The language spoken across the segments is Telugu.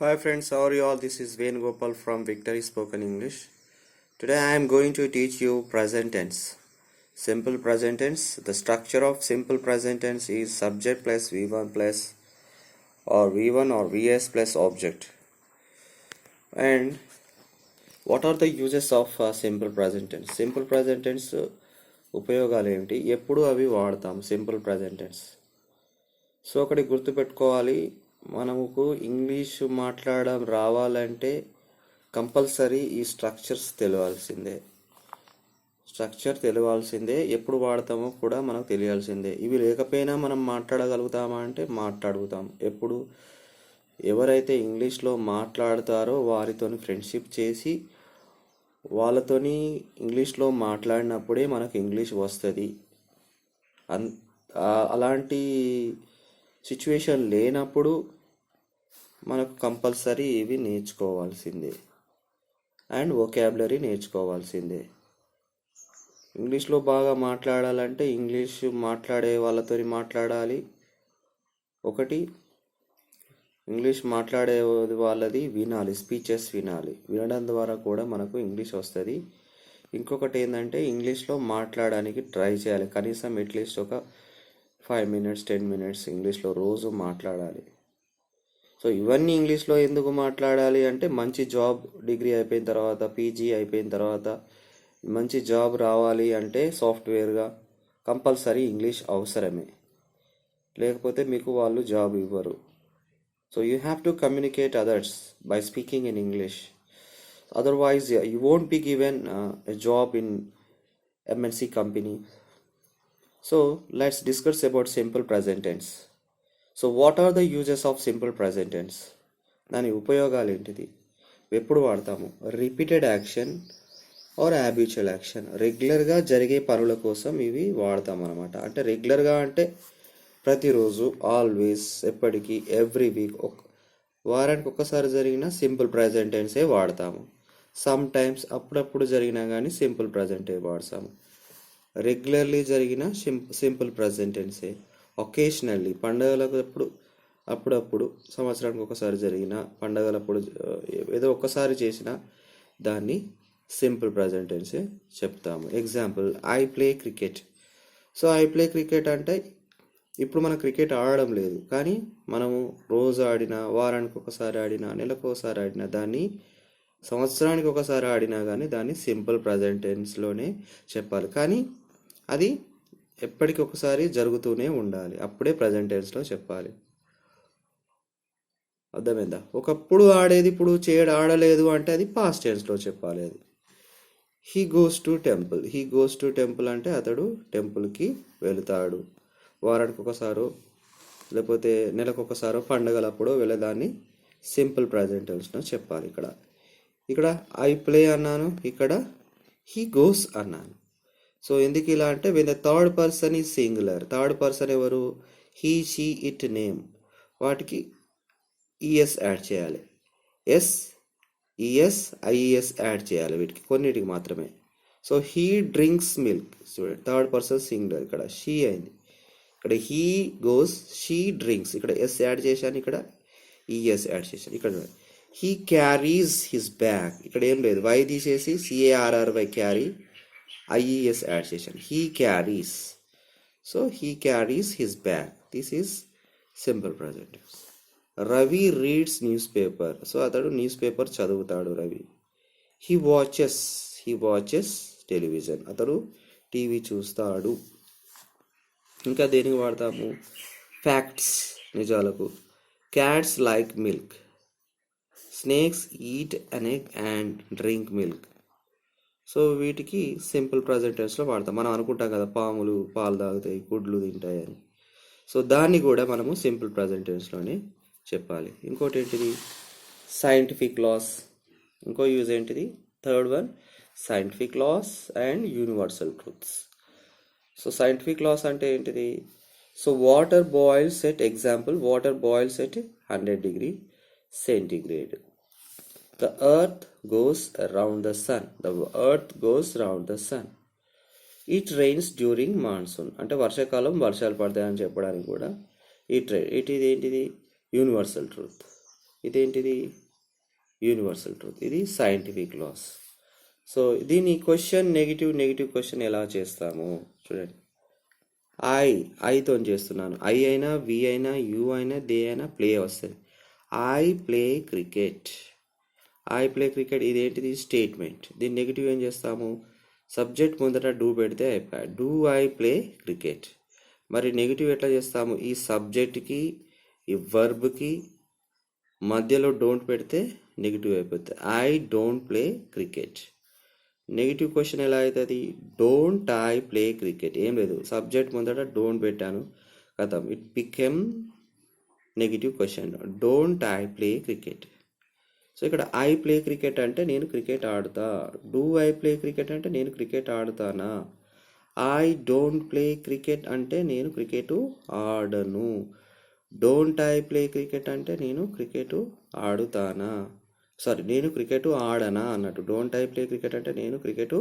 Hi friends, how are you all? This is Venugopal from Victory Spoken English. Today I am going to teach you present tense. Simple present tense. The structure of simple present tense is subject plus V1 plus or V1 or VS plus object. And what are the uses of simple present tense? Simple present tense ఉపయోగాలు ఏమిటి, ఎప్పుడు అవి వాడతాం సింపుల్ ప్రజెంట్ టెన్స్. సో ఒకటి గుర్తుపెట్టుకోవాలి, మనకు ఇంగ్లీష్ మాట్లాడడం రావాలంటే కంపల్సరీ ఈ స్ట్రక్చర్ తెలియాల్సిందే. ఎప్పుడు వాడతామో కూడా మనకు తెలియాల్సిందే. ఇవి లేకపోయినా మనం మాట్లాడగలుగుతామా అంటే మాట్లాడుతాం. ఎప్పుడు ఎవరైతే ఇంగ్లీష్లో మాట్లాడతారో వారితోని ఫ్రెండ్షిప్ చేసి వాళ్ళతోని ఇంగ్లీష్లో మాట్లాడినప్పుడే మనకు ఇంగ్లీష్ వస్తుంది. అలాంటి సిచ్యువేషన్ లేనప్పుడు మనకు కంపల్సరీ ఇవి నేర్చుకోవాల్సిందే అండ్ వొకాబులరీ నేర్చుకోవాల్సిందే. ఇంగ్లీష్లో బాగా మాట్లాడాలంటే ఇంగ్లీష్ మాట్లాడే వాళ్ళతో మాట్లాడాలి. ఒకటి, ఇంగ్లీష్ మాట్లాడే వాళ్ళది వినాలి, స్పీచెస్ వినాలి. వినడం ద్వారా కూడా మనకు ఇంగ్లీష్ వస్తుంది. ఇంకొకటి ఏంటంటే ఇంగ్లీష్లో మాట్లాడడానికి ట్రై చేయాలి. కనీసం అట్లీస్ట్ ఒక 5 minutes 10 minutes ఇంగ్లీష్లో రోజు మాట్లాడాలి. సో ఇవన్నీ ఇంగ్లీష్లో ఎందుకు మాట్లాడాలి అంటే మంచి జాబ్, డిగ్రీ అయిపోయిన తర్వాత, పీజీ అయిపోయిన తర్వాత మంచి జాబ్ రావాలి అంటే సాఫ్ట్వేర్గా కంపల్సరీ ఇంగ్లీష్ అవసరమే, లేకపోతే మీకు వాళ్ళు జాబ్ ఇవ్వరు. So you have to communicate others by speaking in English. Otherwise you won't be given a job in MNC company. So let's discuss about simple present tense. So what are the uses of simple present tense? దాని ఉపయోగాలు ఏంటిది, ఎప్పుడు వాడతాము? Repeated action or habitual action, రెగ్యులర్గా జరిగే పనుల కోసం ఇవి వాడతాం అనమాట. అంటే రెగ్యులర్గా అంటే ప్రతిరోజు, ఆల్వేస్, ఎప్పటికీ, ఎవ్రీ వీక్, వారానికి ఒక్కసారి జరిగిన సింపుల్ ప్రజెంట్ టెన్సే వాడతాము. సమ్ టైమ్స్ అప్పుడప్పుడు జరిగినా కానీ సింపుల్ ప్రజెంటే వాడతాము. రెగ్యులర్లీ జరిగిన సింపుల్ ప్రజెంట్ టెన్సే. ఒకేషనల్లీ, పండగలకు అప్పుడప్పుడు, సంవత్సరానికి ఒకసారి జరిగిన పండగలప్పుడు ఏదో ఒక్కసారి చేసిన దాన్ని సింపుల్ ప్రజెంట్ టెన్సే చెప్తాము. Example, I play cricket. So I play cricket అంటే ఇప్పుడు మనం క్రికెట్ ఆడడం లేదు, కానీ మనము రోజు ఆడినా, వారానికి ఒకసారి ఆడినా, నెలకు ఒకసారి ఆడినా, దాన్ని సంవత్సరానికి ఒకసారి ఆడినా కానీ దాన్ని సింపుల్ ప్రజెంట్ టెన్స్లోనే చెప్పాలి. కానీ అది ఎప్పటికి ఒకసారి జరుగుతూనే ఉండాలి, అప్పుడే ప్రజెంట్ టెన్స్లో చెప్పాలి. అర్థమైందా? ఒకప్పుడు ఆడేది ఇప్పుడు ఆడలేదు అంటే అది పాస్ట్ టెన్స్లో చెప్పాలి. అది హీ గోస్ టు టెంపుల్ అంటే అతడు టెంపుల్కి వెళుతాడు. వారానికి ఒకసారో లేకపోతే నెలకు ఒకసారో పండగలప్పుడు వెళ్ళదాన్ని సింపుల్ ప్రజెంట్ టెన్స్లో చెప్పాలి. ఇక్కడ ఐ ప్లే అన్నాను, ఇక్కడ హీ గోస్ అన్నాను. సో ఎందుకు ఇలా అంటే when the third person is singular, third person ఎవరు? హీ, షీ, ఇట్, నేమ్, వాటికి ఈఎస్ యాడ్ చేయాలి. ఎస్, ఈఎస్, ఐఈఎస్ యాడ్ చేయాలి వీటికి, కొన్నిటికి మాత్రమే. సో హీ డ్రింక్స్ మిల్క్, చూడండి థర్డ్ పర్సన్ సింగులర్, ఇక్కడ షీ అయింది. ఇక్కడ హీ గోస్, షీ డ్రింక్స్, ఇక్కడ ఎస్ యాడ్ చేశాను, ఇక్కడ ఈఎస్ యాడ్ చేశాను. ఇక్కడ హీ క్యారీస్ హిస్ బ్యాగ్, ఇక్కడ ఏం లేదు, వై తీసేసి CARRY క్యారీ, ఐఈఎస్ యాడ్ చేశాను, he carries. So he carries his bag, this is simple present. Ravi reads newspaper, so అతడు న్యూస్ పేపర్ చదువుతాడు రవి. హీ వాచెస్ టెలివిజన్, అతడు టీవీ చూస్తాడు. ఇంకా దేనికి వాడతాము? ఫ్యాక్ట్స్, నిజాలకు. Cats like milk, snakes eat an egg and drink milk. So వీటికి సింపుల్ ప్రజెంట్ టెన్స్లో వాడతాం. మనం అనుకుంటాం కదా పాములు పాలు తాగుతాయి, గుడ్లు తింటాయని. సో దాన్ని కూడా మనము సింపుల్ ప్రజెంట్ టెన్స్లోనే చెప్పాలి. ఇంకోటి ఏంటిది? Scientific laws. ఇంకో యూజ్ ఏంటిది? Third one, scientific laws and universal truths. So scientific laws అంటే ఏంటిది? So water boils at 100 degree centigrade. The earth goes around the sun. It rains during monsoon. అంటే వర్షాకాలం వర్షాలు పడతాయని చెప్పడానికి కూడా ఇది ఏంటిది? Universal truth. ఇదేంటిది యూనివర్సల్ ట్రూత్, ఇది సైంటిఫిక్ లాస్. సో దీని క్వశ్చన్ నెగిటివ్ క్వశ్చన్ ఎలా చేస్తాము చూడండి. ఐతో చేస్తున్నాను. ఐ అయినా వి అయినా యూ అయినా దే అయినా ప్లే వస్తుంది. ఐ ప్లే క్రికెట్, ఇదేంటిది స్టేట్మెంట్. దీని నెగిటివ్ ఏం చేస్తాము, సబ్జెక్ట్ ముందర డూ పెడితే అయిపోయి డూ ఐ ప్లే క్రికెట్. మరి నెగిటివ్ ఎట్లా చేస్తాము, ఈ సబ్జెక్ట్కి ఈ వర్బ్కి మధ్యలో డోంట్ పెడితే నెగిటివ్ అయిపోతుంది. I don't play cricket. Negative question ఎలా అవుతుంది, డోంట్ ఐ ప్లే క్రికెట్. ఏం లేదు, సబ్జెక్ట్ ముందట డోంట్ పెట్టాను కదా, it became negative question. Don't I play cricket. So ఇక్కడ ఐ ప్లే క్రికెట్ అంటే నేను క్రికెట్ ఆడుతా, డూ ఐ ప్లే క్రికెట్ అంటే నేను క్రికెట్ ఆడుతానా, ఐ డోంట్ ప్లే క్రికెట్ అంటే నేను క్రికెట్ ఆడను, డోంట్ ఐ ప్లే క్రికెట్ అంటే నేను క్రికెట్ ఆడుతానా, నేను క్రికెట్ ఆడనా అన్నట్టు. డోంట్ ఐ ప్లే క్రికెట్ అంటే నేను క్రికెట్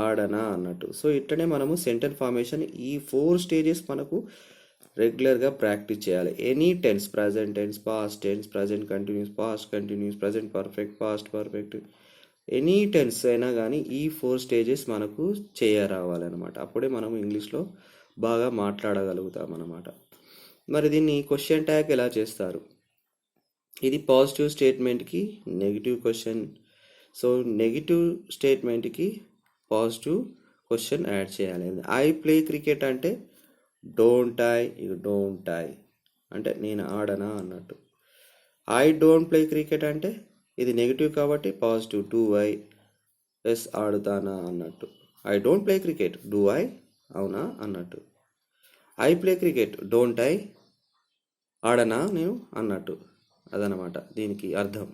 ఆడనా అన్నట్టు. సో ఇట్లనే మనము సెంటెన్స్ ఫార్మేషన్ ఈ 4 స్టేజెస్ మనకు రెగ్యులర్గా ప్రాక్టీస్ చేయాలి. Any tense, present tense, past tense, present continuous, past continuous, present perfect, past perfect, any tense అయినా కానీ ఈ 4 స్టేజెస్ మనకు రావాలన్నమాట. అప్పుడే మనం ఇంగ్లీష్లో బాగా మాట్లాడగలుగుతాం అన్నమాట. మరి దీన్ని క్వశ్చన్ ట్యాగ్ ఎలా చేస్తారు, ఇది పాజిటివ్ స్టేట్మెంట్కి నెగిటివ్ క్వశ్చన్. సో నెగిటివ్ స్టేట్మెంట్కి పాజిటివ్ క్వశ్చన్ యాడ్ చేయాలి. ఐ ప్లే క్రికెట్ అంటే డోంట్ ఐ అంటే నేను ఆడనా అన్నట్టు. ఐ డోంట్ ప్లే క్రికెట్ అంటే ఇది నెగిటివ్ కాబట్టి పాజిటివ్ డూ ఐ, ఎస్ ఆడుతానా అన్నట్టు. I don't play cricket, do I, అవునా అన్నట్టు. I play cricket, don't I, ఆడనా నేను అన్నట్టు. అదనమాట దీనికి అర్థం.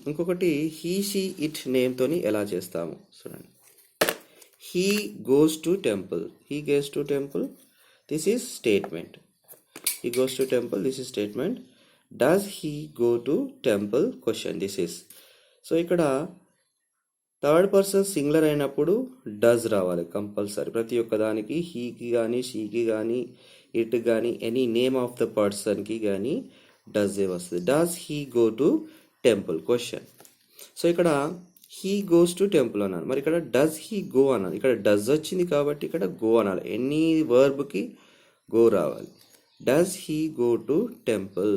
ఇంకొకటి హీ షీ ఇట్ నేమ్తోని ఎలా చేస్తాము చూడండి. He goes to temple, this is statement. He goes to temple, this is statement. Does he go to temple question, this is. So ఇక్కడ థర్డ్ పర్సన్ సింగులర్ అయినప్పుడు డస్ రావాలి కంపల్సరీ. ప్రతి ఒక్క దానికి హీకి కానీ షీకి కానీ ఇట్ కానీ ఎనీ నేమ్ ఆఫ్ ద పర్సన్కి కానీ డస్ ఏ వస్తుంది. Does he go to temple question. So ఇక్కడ హీ గోస్ టు టెంపుల్ అన్నాను, మరి ఇక్కడ డస్ హీ గో అన్నాను. ఇక్కడ డస్ వచ్చింది కాబట్టి ఇక్కడ గో అనాలి. ఎనీ వర్బ్కి గో రావాలి. Does he go to temple,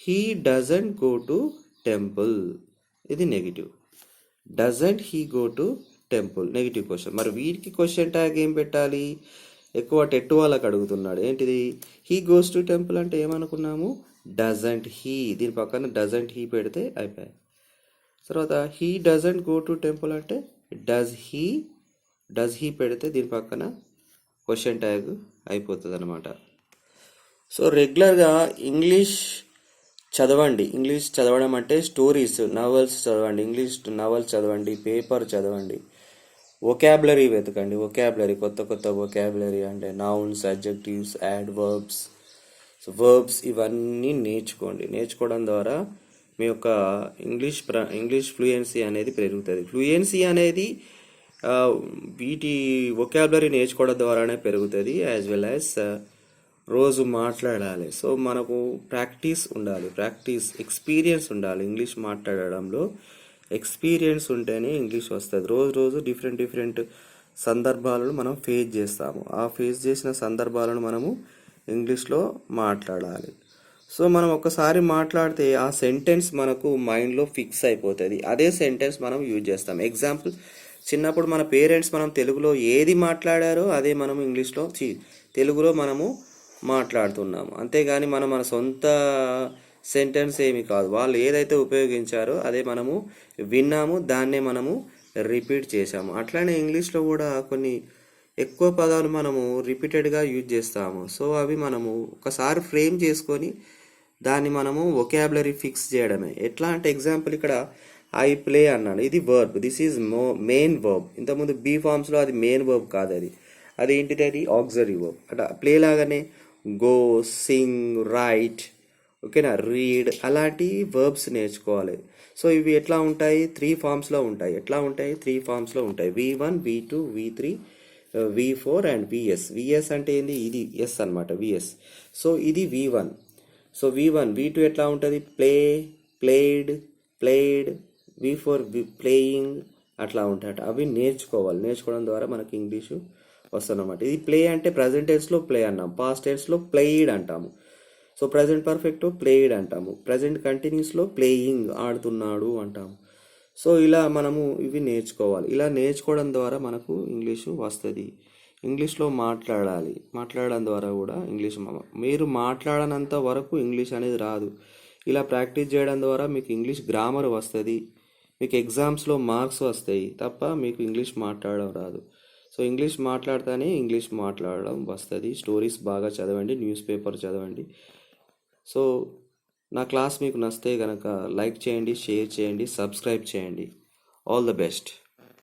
he doesn't go to temple, ఇది negative. Doesn't he go to temple negative question. మరి వీటికి క్వశ్చన్ ట్యాగ్ ఏం పెట్టాలి, ఎక్కువ టెట్టు వాళ్ళకి అడుగుతున్నాడు. ఏంటిది, హీ గోస్ టు టెంపుల్ అంటే ఏమనుకున్నాము, డజంట్ హీ, దీని పక్కన డజంట్ హీ పెడితే అయిపోయాయి. తర్వాత he doesn't go to temple అంటే డస్ హీ పెడితే దీని పక్కన క్వశ్చన్ ట్యాగ్ అయిపోతుంది అనమాట. సో రెగ్యులర్గా ఇంగ్లీష్ చదవండి. ఇంగ్లీష్ చదవడం అంటే స్టోరీస్, నవల్స్ చదవండి, ఇంగ్లీష్ నవల్స్ చదవండి, పేపర్ చదవండి, వొకాబులరీ వెతకండి. కొత్త వొకాబులరీ అంటే నౌన్స్, అడ్జెక్టివ్స్, యాడ్వర్బ్స్, వర్బ్స్ ఇవన్నీ నేర్చుకోవడం ద్వారా మీ యొక్క ఇంగ్లీష్ ఫ్లూయెన్సీ అనేది పెరుగుతుంది. ఫ్లూయెన్సీ అనేది వీటి వొకాబులరీ నేర్చుకోవడం ద్వారానే పెరుగుతుంది. యాజ్ వెల్ యాజ్ రోజు మాట్లాడాలి. సో మనకు ప్రాక్టీస్ ఉండాలి, ఎక్స్పీరియన్స్ ఉండాలి. ఇంగ్లీష్ మాట్లాడడంలో ఎక్స్పీరియన్స్ ఉంటేనే ఇంగ్లీష్ వస్తుంది. రోజు డిఫరెంట్ సందర్భాలను మనం ఫేస్ చేస్తాము. ఆ ఫేస్ చేసిన సందర్భాలను మనము ఇంగ్లీష్లో మాట్లాడాలి. సో మనం ఒకసారి మాట్లాడితే ఆ సెంటెన్స్ మనకు మైండ్లో ఫిక్స్ అయిపోతుంది. అదే సెంటెన్స్ మనం యూజ్ చేస్తాం. ఎగ్జాంపుల్, చిన్నప్పుడు మన పేరెంట్స్ మనం తెలుగులో ఏది మాట్లాడారో అదే మనం ఇంగ్లీష్లో తెలుగులో మనము మాట్లాడుతున్నాము. అంతేగాని మన సొంత సెంటెన్స్ ఏమి కాదు. వాళ్ళు ఏదైతే ఉపయోగించారో అదే మనము విన్నాము, దాన్నే మనము రిపీట్ చేసాము. అట్లానే ఇంగ్లీష్లో కూడా కొన్ని ఎక్కువ పదాలు మనము రిపీటెడ్గా యూజ్ చేస్తాము. సో అవి మనము ఒకసారి ఫ్రేమ్ చేసుకొని దాన్ని మనము వొకాబులరీ ఫిక్స్ చేయడమే. ఎట్లా అంటే ఎగ్జాంపుల్ ఇక్కడ ఐ ప్లే అన్నాను, ఇది verb, this is main verb. ఇంతకుముందు బీ ఫార్మ్స్లో అది మెయిన్ వర్బ్ కాదు, అది ఏంటిది, అది ఆక్సిలరీ వర్బ్. అట్లా ప్లే లాగానే గో, సింగ్, రైట్, ఓకేనా, రీడ్, అలాంటి వర్బ్స్ నేర్చుకోవాలి. సో ఇవి ఎట్లా ఉంటాయి, 3 ఫార్మ్స్లో ఉంటాయి. ఎట్లా ఉంటాయి, 3 ఫార్మ్స్లో ఉంటాయి. V1, V2, V3, V4 and VS. VS అంటే ఏంది, ఇది ఎస్ అనమాట, VS. సో ఇది V1. సో V2 ఎట్లా ఉంటుంది? Played, played. V4 ప్లేయింగ్ అట్లా ఉంటాయట. అవి నేర్చుకోవడం ద్వారా మనకి ఇంగ్లీషు వస్తుందన్నమాట. ఇది ప్లే అంటే ప్రజెంట్ టెన్స్లో ప్లే అన్నాం, పాస్ట్ టెన్స్లో ప్లేయిడ్ అంటాము. సో ప్రజెంట్ పర్ఫెక్ట్ ప్లేయిడ్ అంటాము, ప్రజెంట్ కంటిన్యూస్లో ప్లేయింగ్ ఆడుతున్నాడు అంటాము. సో ఇలా మనము ఇవి నేర్చుకోవాలి. ఇలా నేర్చుకోవడం ద్వారా మనకు ఇంగ్లీషు వస్తుంది. ఇంగ్లీష్లో మాట్లాడడం ద్వారా కూడా ఇంగ్లీష్ మీరు మాట్లాడనంత వరకు ఇంగ్లీష్ అనేది రాదు. ఇలా ప్రాక్టీస్ చేయడం ద్వారా మీకు ఇంగ్లీష్ గ్రామర్ వస్తుంది, మీకు ఎగ్జామ్స్లో మార్క్స్ వస్తాయి తప్ప మీకు ఇంగ్లీష్ మాట్లాడడం రాదు. సో ఇంగ్లీష్ మాట్లాడితేనే ఇంగ్లీష్ మాట్లాడడం వస్తుంది. స్టోరీస్ బాగా చదవండి, న్యూస్ పేపర్ చదవండి. సో నా క్లాస్ మీకు నచ్చితే కనుక లైక్ చేయండి, షేర్ చేయండి, సబ్స్క్రైబ్ చేయండి. All the best.